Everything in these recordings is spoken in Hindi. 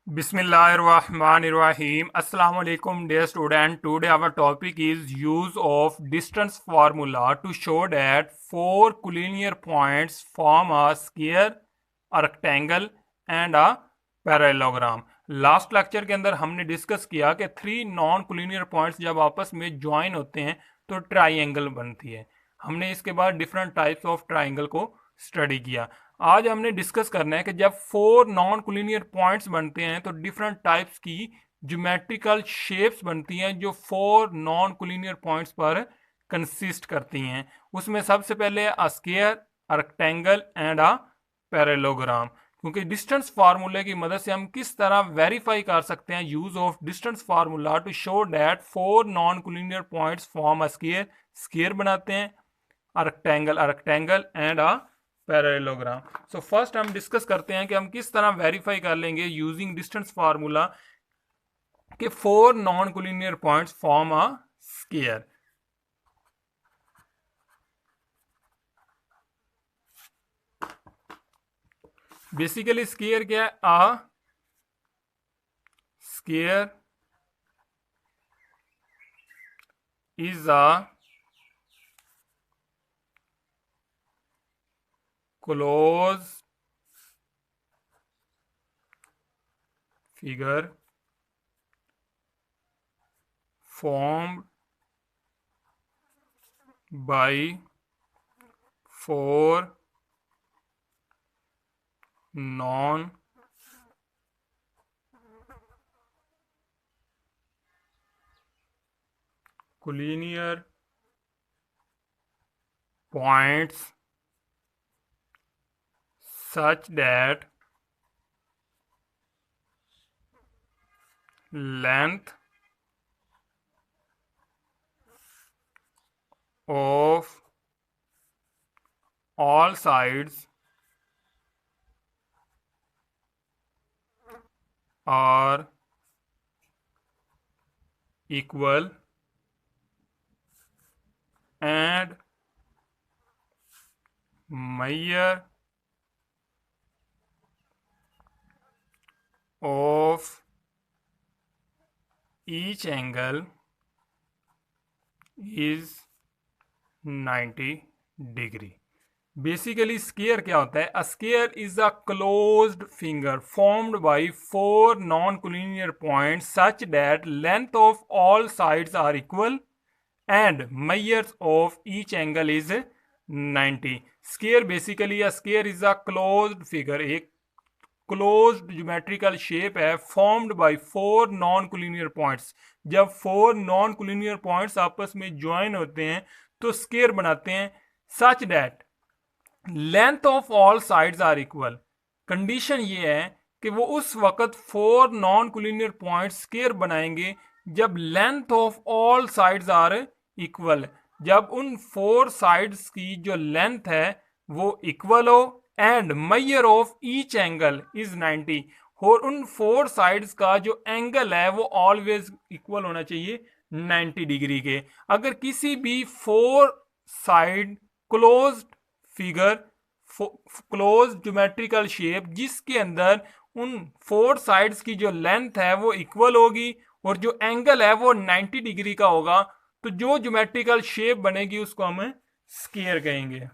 Bismillahirrahmanirrahim. Assalamu alaikum, dear student. Today our topic is use of distance formula to show that four collinear points form a square, a rectangle and a parallelogram. Last lecture के अंदर हमने डिस्कस किया कि थ्री नॉन कोलिनियर पॉइंट्स जब आपस में ज्वाइन होते हैं तो ट्राइंगल बनती है। हमने इसके बाद डिफरेंट टाइप्स ऑफ ट्राइंगल को स्टडी किया। आज हमने डिस्कस करना है कि जब फोर नॉन कोलिनियर पॉइंट्स बनते हैं तो डिफरेंट टाइप्स की ज्योमेट्रिकल शेप्स बनती हैं जो फोर नॉन कोलिनियर पॉइंट्स पर कंसिस्ट करती हैं। उसमें सबसे पहले a square, a rectangle and a parallelogram. क्योंकि डिस्टेंस फार्मूले की मदद से हम किस तरह वेरीफाई कर सकते हैं use of distance formula to show that four non collinear points form a square, square बनाते हैं, a rectangle and a parallelogram. So first हम डिस्कस करते हैं कि हम किस तरह वेरीफाई कर लेंगे यूजिंग डिस्टेंस फार्मूला कि four non collinear points form a square. Basically square क्या है? A square is a close figure formed by four non collinear points such that length of all sides are equal and measure of each angle is 90 degree. Basically square क्या होता है? A square is a closed figure formed by four non collinear points such that length of all sides are equal and measures of each angle is 90। Square basically a square is a closed figure, एक क्लोज्ड ज्योमेट्रिकल शेप है formed by four non collinear points. जब फोर नॉन कोलिनियर पॉइंट्स आपस में ज्वाइन होते हैं तो स्क्वायर बनाते हैं सच that length of all sides are equal. Condition ये है कि वो उस वक्त four non collinear points square बनाएंगे जब length of all sides are equal, जब उन फोर साइड्स की जो लेंथ है वो इक्वल हो and measure of each angle is 90, और उन फोर साइड्स का जो एंगल है वो ऑलवेज इक्वल होना चाहिए 90 डिग्री के। अगर किसी भी four side closed figure, close geometrical shape जिसके अंदर उन फोर साइड्स की जो लेंथ है वो इक्वल होगी और जो एंगल है वो 90 डिग्री का होगा, तो जो ज्योमेट्रिकल शेप बनेगी उसको हम स्क्वायर कहेंगे।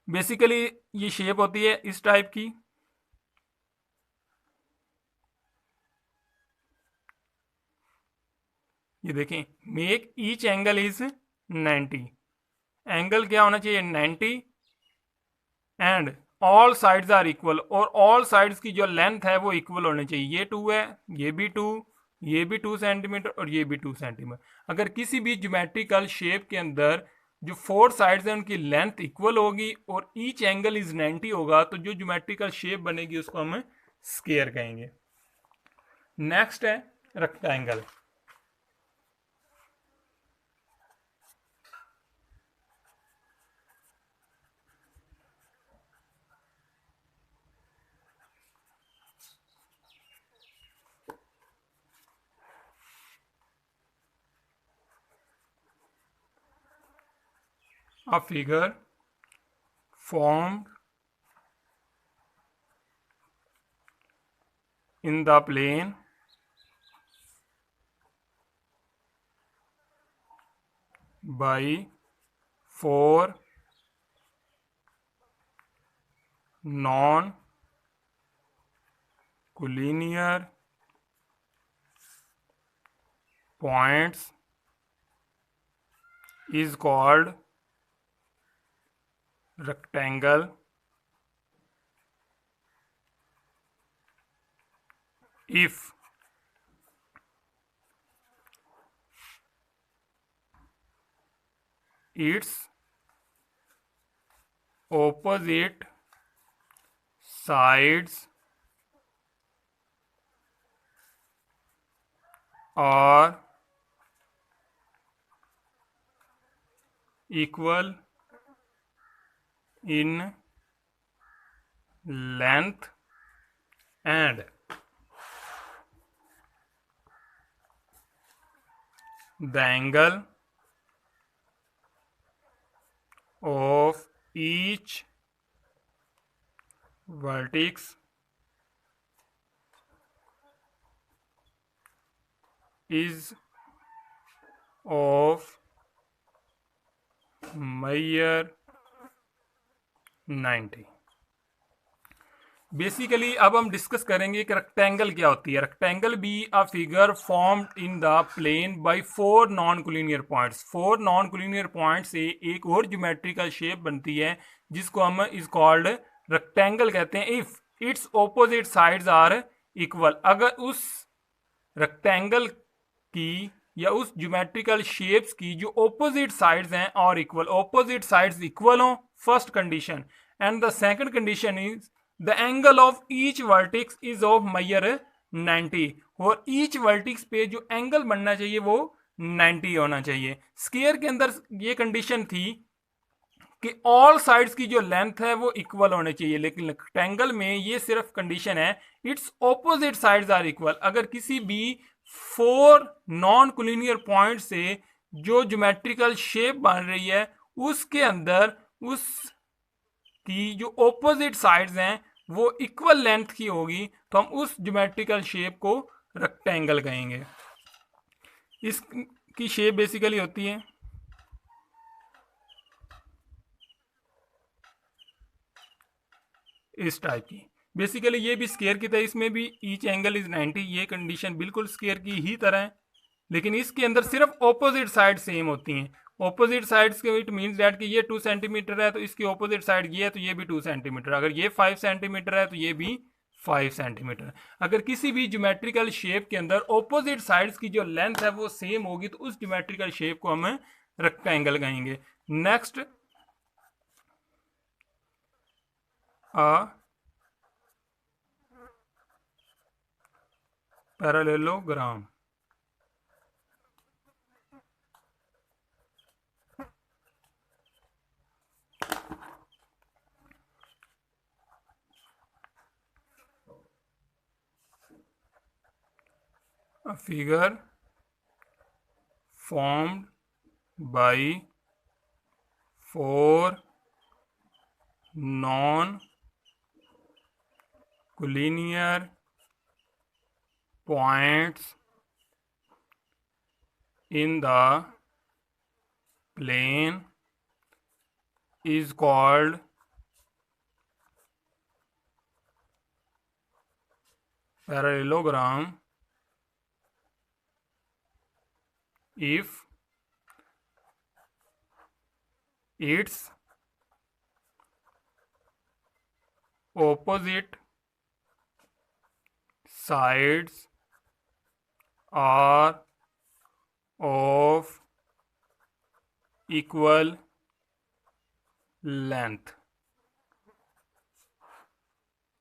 बेसिकली ये शेप होती है इस टाइप की। ये देखें, make each angle is 90, angle क्या होना चाहिए 90 and all sides are equal, और ऑल साइड्स की जो लेंथ है वो इक्वल होनी चाहिए। ये 2 है, ये भी 2, ये भी 2 सेंटीमीटर और ये भी 2 सेंटीमीटर। अगर किसी भी ज्योमेट्रिकल शेप के अंदर जो फोर साइड्स हैं उनकी लेंथ इक्वल होगी और ईच एंगल इज 90 होगा तो जो ज्योमेट्रिकल शेप बनेगी उसको हम स्क्वायर कहेंगे। नेक्स्ट है rectangle. A figure formed in the plane by four non-collinear points is called rectangle if its opposite sides are equal in length and the angle of each vertex is of Meyer 90। Basically अब हम डिस्कस करेंगे कि रेक्टेंगल क्या होती है। Rectangle be a figure formed in the plane by four non collinear points. Four non collinear point से एक और ज्योमेट्रिकल शेप बनती है जिसको हम इज कॉल्ड रेक्टेंगल कहते हैं if its opposite sides are equal. अगर उस रेक्टेंगल की या उस ज्योमेट्रिकल शेप्स की जो ऑपोजिट साइड्स हैं और इक्वल, ऑपोजिट साइड्स इक्वल हो first condition, and the second condition is the angle of each vertices is of Meyer 90। और ईच वर्टिक्स पे जो एंगल बनना चाहिए वो 90 होना चाहिए। स्क्वायर के अंदर ये कंडीशन थी कि ऑल साइड्स की जो लेंथ है वो इक्वल होने चाहिए, लेकिन रेक्टेंगल में ये सिर्फ कंडीशन है its opposite sides are equal. अगर किसी भी फोर नॉन कोलिनियर पॉइंट से जो ज्योमेट्रिकल शेप बन रही है उसके अंदर उस की जो ऑपोजिट साइड्स हैं वो इक्वल लेंथ की होगी तो हम उस ज्योमेट्रिकल शेप को रेक्टेंगल कहेंगे। इसकी शेप बेसिकली होती है इस टाइप की। बेसिकली ये भी स्क्वायर की तरह, इसमें भी ईच एंगल इज 90, ये कंडीशन बिल्कुल स्क्वायर की ही तरह है, लेकिन इसके अंदर सिर्फ ऑपोजिट साइड सेम होती हैं। ऑपोजिट साइड्स के इट मींस दैट कि ये 2 सेंटीमीटर है तो इसकी ऑपोजिट साइड ये है तो ये भी 2 सेंटीमीटर। अगर ये 5 सेंटीमीटर है तो ये भी 5 सेंटीमीटर। अगर किसी भी ज्योमेट्रिकल शेप के अंदर ऑपोजिट साइड्स की जो लेंथ है वो सेम होगी तो उस ज्योमेट्रिकल शेप को हम रेक्टेंगल कहेंगे। Next parallelogram. A figure formed by four non-collinear points in the plane is called parallelogram if its opposite sides are of equal length.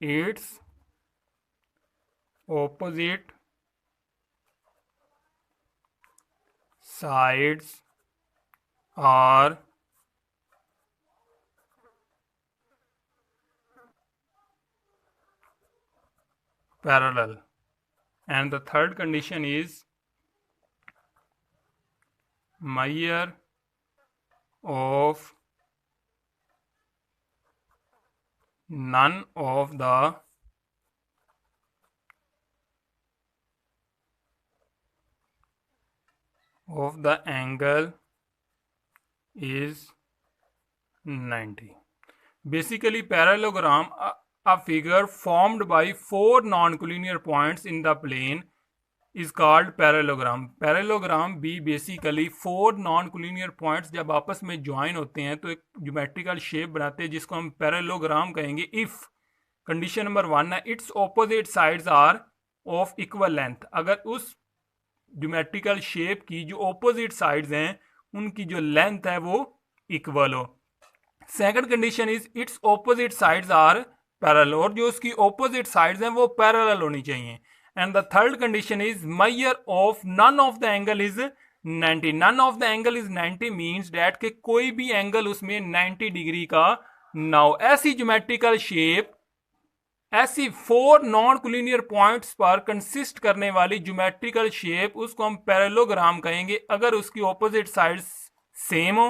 Its opposite sides are parallel. And the third condition is Meyer of none of the of the angle is 90. Basically, parallelogram, a figure formed by four non-collinear points in the plane, is called parallelogram. Parallelogram भी basically four non collinear points जब आपस में ज्वाइन होते हैं तो एक ज्योमेट्रिकल शेप बनाते हैं जिसको हम पैरेललोग्राम कहेंगे इफ कंडीशन नंबर 1 है its opposite sides are of equal length. अगर उस ज्योमेट्रिकल शेप की जो ऑपोजिट साइड्स हैं उनकी जो लेंथ है वो इक्वल हो। Second condition is its opposite sides are parallel, और जो उसकी ऑपोजिट साइड्स हैं वो पैरेलल होनी चाहिए। And the third condition is major of none of the angle is 90। None of the angle is 90 means that कि कोई भी एंगल उसमें 90 डिग्री का ना हो। ऐसी ज्योमेट्रिकल शेप, ऐसी फोर नॉन कोलिनियर पॉइंट्स पर कंसिस्ट करने वाली ज्योमेट्रिकल शेप, उसको हम पैरेललोग्राम कहेंगे अगर उसकी ऑपोजिट साइड्स सेम हो,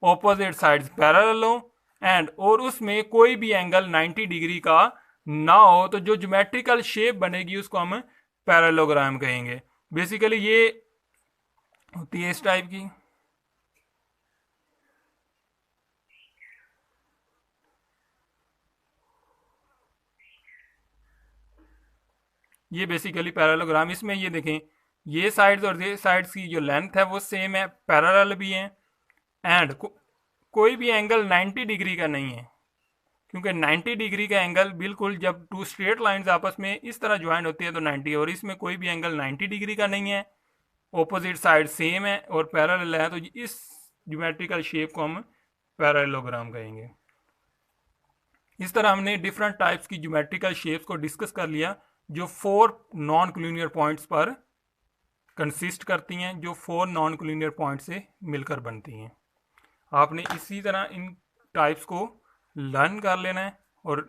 ऑपोजिट साइड्स पैरेलल हो एंड और उसमें कोई भी एंगल 90 डिग्री का ना हो, तो जो ज्योमेट्रिकल शेप बनेगी उसको हम पैरेललोग्राम कहेंगे। बेसिकली ये होती है इस टाइप की। ये बेसिकली पैरेललोग्राम, इसमें ये देखें ये साइड्स और ये साइड्स की जो लेंथ है वो सेम है, पैरेलल भी हैं एंड कोई भी एंगल 90 डिग्री का नहीं है, क्योंकि 90 डिग्री का एंगल बिल्कुल जब टू स्ट्रेट लाइंस आपस में इस तरह ज्वाइन होती है तो 90, और इसमें कोई भी एंगल 90 डिग्री का नहीं है, ऑपोजिट साइड सेम है और पैरेलल है, तो इस ज्योमेट्रिकल शेप को हम पैरेललोग्राम कहेंगे। इस तरह हमने डिफरेंट टाइप्स की ज्योमेट्रिकल शेप्स को डिस्कस कर लिया जो फोर नॉन कोलिनियर पॉइंट्स पर कंसिस्ट करती हैं, जो फोर नॉन कोलिनियर पॉइंट से मिलकर बनती हैं। आपने इसी तरह इन टाइप्स को लर्न कर लेना है और